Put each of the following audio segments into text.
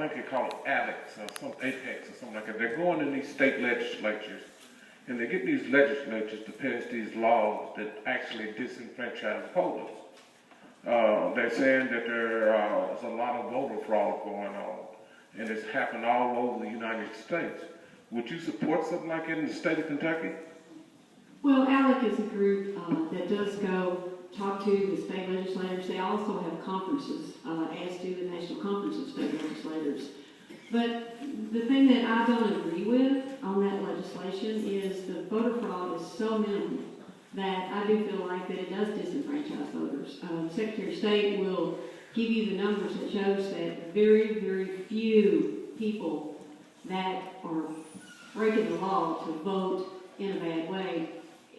think they call it Alex or some Apex or something like that. They're going in these state legislatures and they get these legislatures to pass these laws that actually disenfranchise voters. They're saying that there's a lot of voter fraud going on, and it's happened all over the United States. Would you support something like that in the state of Kentucky? Well, ALEC is a group that does go talk to the state legislators. They also have conferences, as do the National Conference of State Legislators. But the thing that I don't agree with on that legislation is the voter fraud is so minimal that I do feel like that it does disenfranchise voters. The Secretary of State will give you the numbers that shows that very, very few people that are breaking the law to vote in a bad way.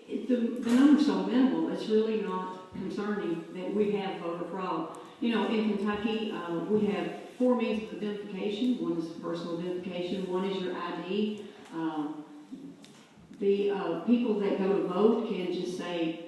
The number's so minimal, it's really not concerning that we have voter fraud. You know, in Kentucky, we have 4 means of identification. One is personal identification, one is your ID. The people that go to vote can just say,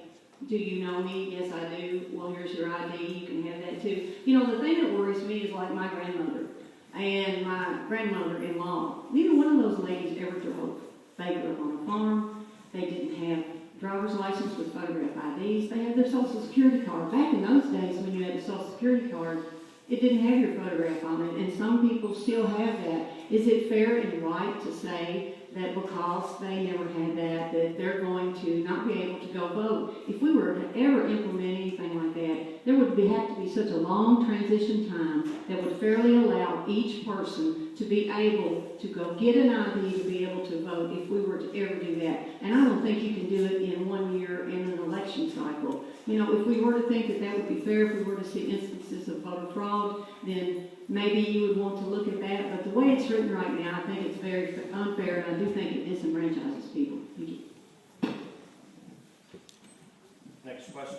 do you know me? Yes, I do. Well, here's your ID. You can have that too. You know, the thing that worries me is like my grandmother and my grandmother-in-law. Neither one of those ladies ever drove. They grew up on a farm. They didn't have driver's license with photograph IDs. They had their Social Security card. Back in those days when you had a Social Security card, it didn't have your photograph on it, and some people still have that. Is it fair and right to say that because they never had that they're going to not be able to go vote? If we were to ever implement anything like that, there would have to be such a long transition time that would fairly allow each person to be able to go get an ID to be able to vote if we were to ever do that. And I don't think you can do it in 1 year in an election cycle. You know, if we were to think that that would be fair, if we were to see instances of voter fraud, then maybe you would want to look at that. But the way it's written right now, I think it's very unfair, and I do think it disenfranchises people. Thank you. Next question.